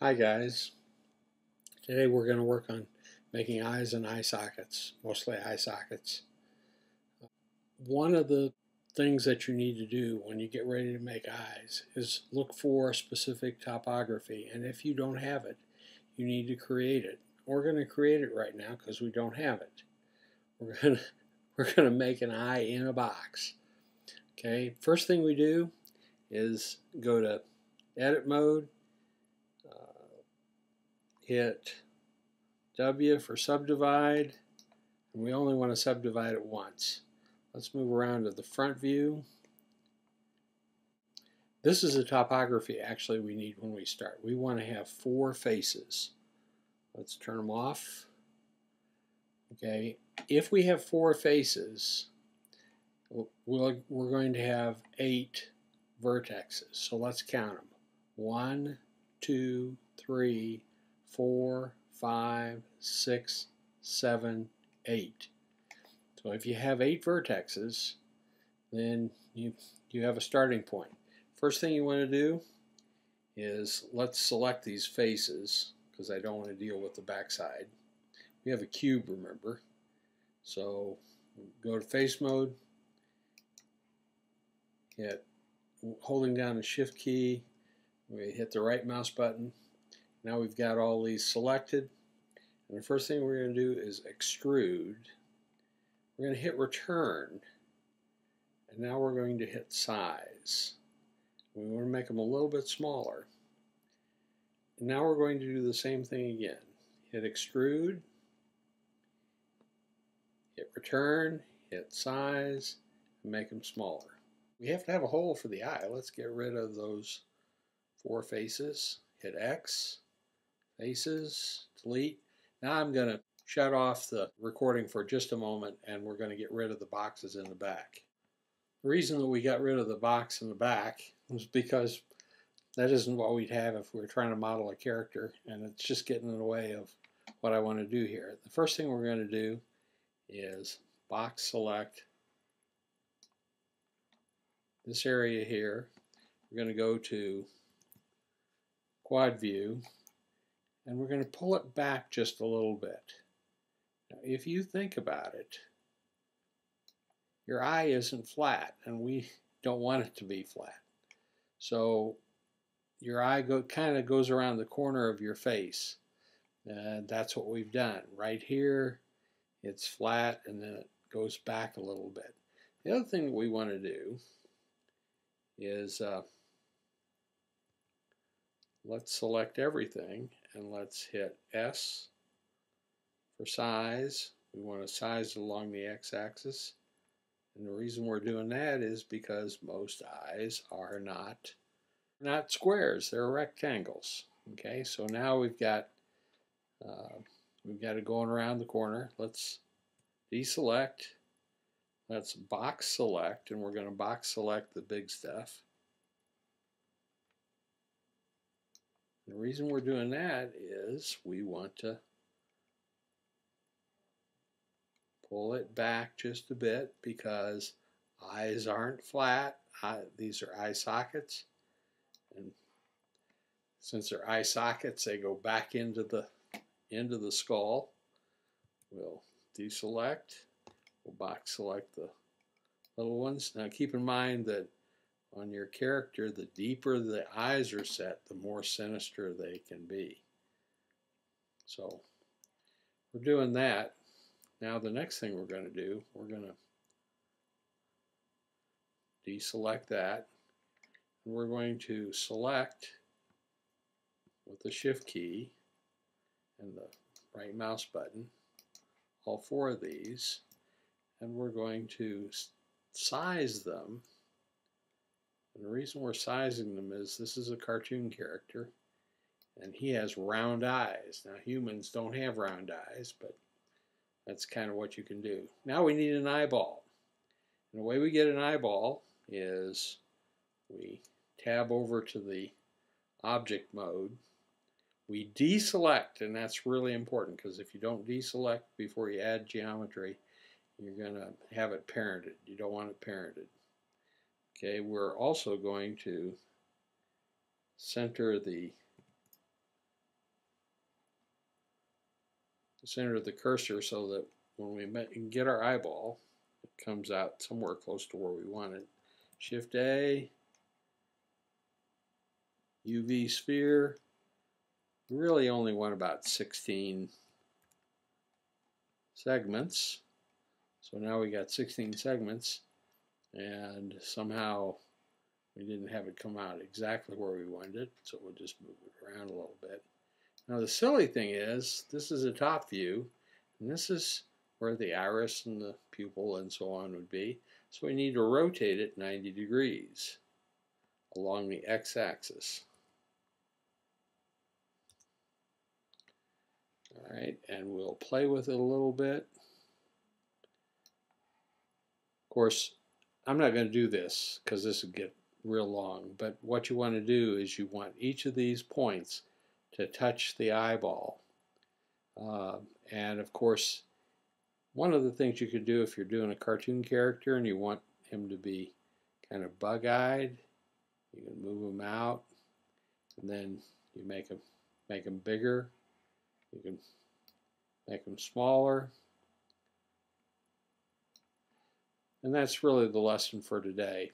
Hi guys, today we're going to work on making eyes and eye sockets, mostly eye sockets. One of the things that you need to do when you get ready to make eyes is look for a specific topography, and if you don't have it, you need to create it. We're going to create it right now because we don't have it. We're going to make an eye in a box. Okay, first thing we do is go to edit mode, hit W for subdivide, and we only want to subdivide it once. Let's move around to the front view. This is the topography actually we need when we start. We want to have 4 faces. Let's turn them off. Okay, if we have 4 faces, we're going to have 8 vertexes. So let's count them. 1, 2, 3, 4, 5, 6, 7, 8. So if you have 8 vertexes, then you have a starting point. First thing you want to do is let's select these faces because I don't want to deal with the backside. We have a cube, remember. So go to face mode, hit holding down the shift key, we hit the right mouse button. Now we've got all these selected, and the first thing we're going to do is extrude. We're going to hit return, and now we're going to hit size. We want to make them a little bit smaller. And now we're going to do the same thing again. Hit extrude, hit return, hit size, and make them smaller. We have to have a hole for the eye. Let's get rid of those 4 faces. Hit X, faces, delete. Now I'm going to shut off the recording for just a moment, and we're going to get rid of the boxes in the back. The reason that we got rid of the box in the back was because that isn't what we'd have if we were trying to model a character, and it's just getting in the way of what I want to do here. The first thing we're going to do is box select this area here. We're going to go to quad view, and we're going to pull it back just a little bit. Now, if you think about it, your eye isn't flat, and we don't want it to be flat. So your eye kind of goes around the corner of your face, and that's what we've done. Right here, it's flat, and then it goes back a little bit. The other thing that we want to do is let's select everything, and let's hit S for size. We want to size along the x-axis. And the reason we're doing that is because most eyes are not squares, they're rectangles. Okay, so now we've got it going around the corner. Let's deselect. Let's box select, and we're going to box select the big stuff. And the reason we're doing that is we want to pull it back just a bit because eyes aren't flat. These are eye sockets, and since they're eye sockets, they go back into the skull. We'll deselect. We'll box select the little ones. Now keep in mind that on your character, the deeper the eyes are set, the more sinister they can be. So we're doing that. Now the next thing we're going to do, we're going to deselect that, and we're going to select with the shift key and the right mouse button all 4 of these, and we're going to size them. And the reason we're sizing them is this is a cartoon character, and he has round eyes. Now humans don't have round eyes, but that's kind of what you can do. Now we need an eyeball. And the way we get an eyeball is we tab over to the object mode. We deselect, and that's really important because if you don't deselect before you add geometry, you're going to have it parented. You don't want it parented. Okay, we're also going to center the center of the cursor so that when we get our eyeball, it comes out somewhere close to where we want it. Shift A, UV sphere. We really only want about 16 segments. So now we got 16 segments, and somehow we didn't have it come out exactly where we wanted it, so we'll just move it around a little bit. Now the silly thing is, this is a top view, and this is where the iris and the pupil and so on would be. So we need to rotate it 90 degrees along the x-axis. All right, and we'll play with it a little bit. Of course, I'm not going to do this because this would get real long, but what you want to do is you want each of these points to touch the eyeball. And of course, one of the things you could do if you're doing a cartoon character and you want him to be kind of bug-eyed, you can move him out, and then you make him bigger. You can make him smaller. And that's really the lesson for today.